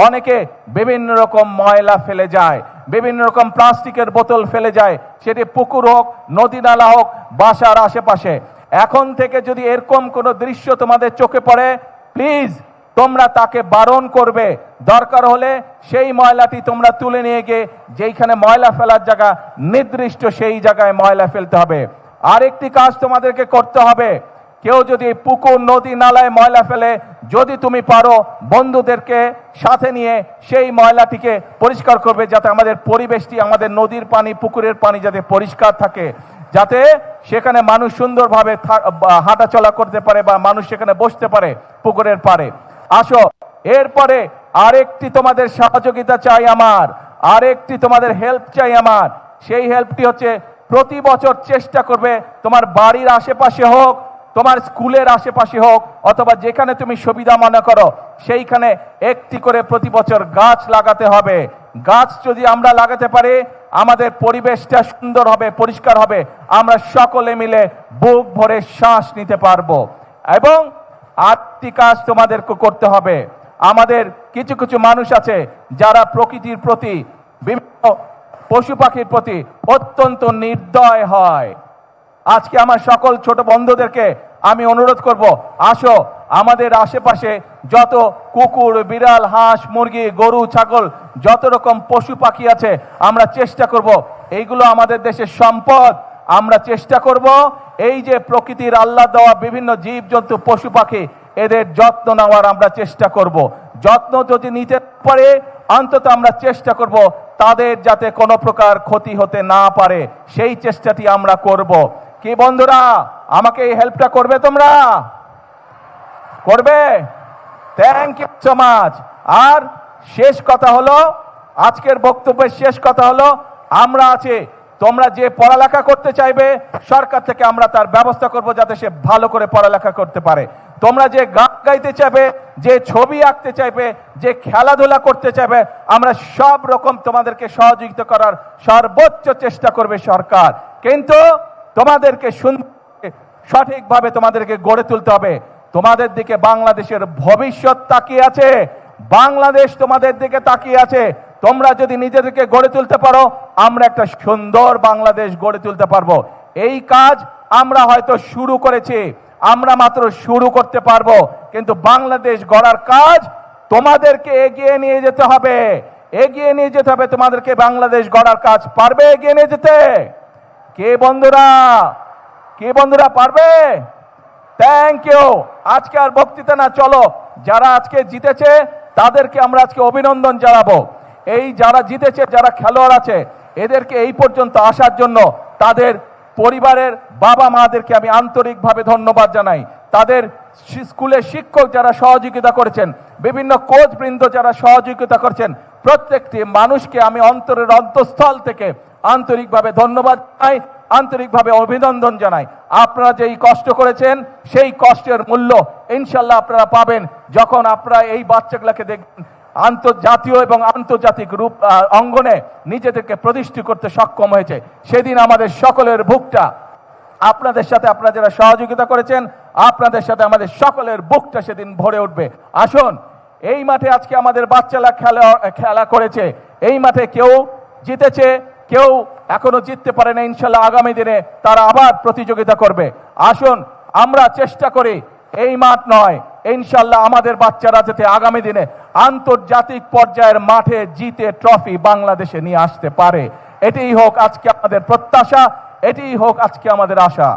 অনেকে বিভিন্ন রকম ময়লা ফেলে যায়, বিভিন্ন রকম প্লাস্টিকের বোতল ফেলে যায়, সেটি পুকুর হোক, নদী নালা হোক, বাসার আশেপাশে। এখন থেকে যদি এরকম কোনো দৃশ্য তোমাদের চোখে পড়ে, প্লিজ তোমরা তাকে বারণ করবে। দরকার হলে সেই ময়লাটি তোমরা তুলে নিয়ে গিয়ে যেইখানে ময়লা ফেলার জায়গা নির্দিষ্ট সেই জায়গায় ময়লা ফেলতে হবে। আরেকটি কাজ তোমাদেরকে করতে হবে, কেউ যদি পুকুর নদী নালায় ময়লা ফেলে, যদি তুমি পারো বন্ধুদেরকে সাথে নিয়ে সেই ময়লাটিকে পরিষ্কার করবে, যাতে আমাদের পরিবেশটি, আমাদের নদীর পানি, পুকুরের পানি যাতে পরিষ্কার থাকে, যাতে সেখানে মানুষ সুন্দরভাবে হাঁটাচলা করতে পারে বা মানুষ সেখানে বসতে পারে পুকুরের পাড়ে। আসো, এরপরে আরেকটি তোমাদের সহযোগিতা চাই আমার, আরেকটি তোমাদের হেল্প চাই আমার। সেই হেল্পটি হচ্ছে, প্রতি বছর চেষ্টা করবে তোমার বাড়ির আশেপাশে হোক, তোমার স্কুলের আশেপাশে হোক, অথবা যেখানে তুমি সুবিধা মনে করো সেইখানে একটি করে প্রতি বছর গাছ লাগাতে হবে। গাছ যদি আমরা লাগাতে পারি, আমাদের পরিবেশটা সুন্দর হবে, পরিষ্কার হবে, আমরা সকলে মিলে বুক ভরে শ্বাস নিতে পারবো। এবং আরেকটি কাজ তোমাদেরকে করতে হবে, আমাদের কিছু কিছু মানুষ আছে যারা প্রকৃতির প্রতি, বিভিন্ন পশু পাখির প্রতি অত্যন্ত নির্দয় হয়। আজকে আমার সকল ছোট বন্ধুদেরকে আমি অনুরোধ করব, আসো আমাদের আশেপাশে যত কুকুর, বিড়াল, হাঁস, মুরগি, গরু, ছাগল, যত রকম পশু পাখি আছে, আমরা চেষ্টা করব, এইগুলো আমাদের দেশের সম্পদ, আমরা চেষ্টা করব এই যে প্রকৃতির আল্লাহ দেওয়া বিভিন্ন জীব জন্তু, পশু পাখি, এদের যত্ন নেওয়ার আমরা চেষ্টা করব। যত্ন যদি নিতে পারে, অন্তত আমরা চেষ্টা করব তাদের যাতে কোনো প্রকার ক্ষতি হতে না পারে, সেই চেষ্টাটি আমরা করব। কি বন্ধুরা, আমাকে এই হেল্পটা করবে? তোমরা করবে? Thank you so much. আর শেষ কথা হলো, আজকের বক্তব্যের শেষ কথা হলো, আমরা আছি, তোমরা যে পড়ালেখা করতে চাইবে সরকার থেকে আমরা তার ব্যবস্থা করব যাতে সে ভালো করে পড়ালেখা করতে পারে। তোমরা যে গান গাইতে চাইবে, যে ছবি আঁকতে চাইবে, যে খেলাধুলা করতে চাইবে, আমরা সব রকম তোমাদেরকে সহযোগিতা করার সর্বোচ্চ চেষ্টা করবে সরকার। কিন্তু তোমাদেরকে সঠিকভাবে তোমাদেরকে গড়ে তুলতে হবে। তোমাদের দিকে বাংলাদেশের ভবিষ্যৎ তাকিয়ে আছে, বাংলাদেশ তোমাদের দিকে তাকিয়ে আছে। তোমরা যদি নিজেদেরকে গড়ে তুলতে পারো, আমরা একটা সুন্দর বাংলাদেশ গড়ে তুলতে পারবো। এই কাজ আমরা হয়তো শুরু করেছি, আমরা মাত্র শুরু করতে পারবো, কিন্তু বাংলাদেশ গড়ার কাজ তোমাদেরকে এগিয়ে নিয়ে যেতে হবে, এগিয়ে নিয়ে যেতে হবে তোমাদেরকে। বাংলাদেশ গড়ার কাজ পারবে এগিয়ে নিয়ে যেতে? কে বন্ধুরা, কে বন্ধুরা পারবে? Thank you. আজকে আর বক্তৃতা না, চলো যারা আজকে জিতেছে তাদেরকে আমরা আজকে অভিনন্দন জানাবো। এই যারা জিতেছে, যারা খেলোয়াড় আছে, এদেরকে এই পর্যন্ত আসার জন্য তাদের পরিবারের বাবা মাদেরকে আমি আন্তরিকভাবে ধন্যবাদ জানাই। তাদের স্কুলের শিক্ষক যারা সহযোগিতা করেছেন, বিভিন্ন কোচ বৃন্দ যারা সহযোগিতা করছেন, প্রত্যেকটি মানুষকে আমি অন্তরের অন্তঃস্থল থেকে আন্তরিকভাবে ধন্যবাদ জানাই, আন্তরিকভাবে অভিনন্দন জানাই। আপনারা যেই কষ্ট করেছেন সেই কষ্টের মূল্য ইনশাল্লাহ আপনারা পাবেন যখন আপনারা এই বাচ্চাগুলোকে দেখবেন আন্তর্জাতীয় এবং আন্তর্জাতিক রূপ অঙ্গনে নিজেদেরকে প্রতিষ্ঠিত করতে সক্ষম হয়েছে। সেদিন আমাদের সকলের বুকটা, আপনাদের সাথে আপনারা যারা সহযোগিতা করেছেন, আপনাদের সাথে আমাদের সকলের বুকটা সেদিন ভরে উঠবে। আসুন, এই মাঠে আজকে আমাদের বাচ্চারা খেলা করেছে, এই মাঠে কেউ জিতেছে, কেউ এখনো জিততে পারে না। ইনশাল্লাহ আগামী দিনে তারা আবার প্রতিযোগিতা করবে। আসুন আমরা চেষ্টা করি, এই মাঠ নয়, ইনশাল্লাহ আমাদের বাচ্চারা যাতে আগামী দিনে আন্তর্জাতিক পর্যায়ের মাঠে জিতে ট্রফি বাংলাদেশে নিয়ে আসতে পারে। এটাই হোক আজকে আমাদের প্রত্যাশা, এটাই হোক আজকে আমাদের আশা।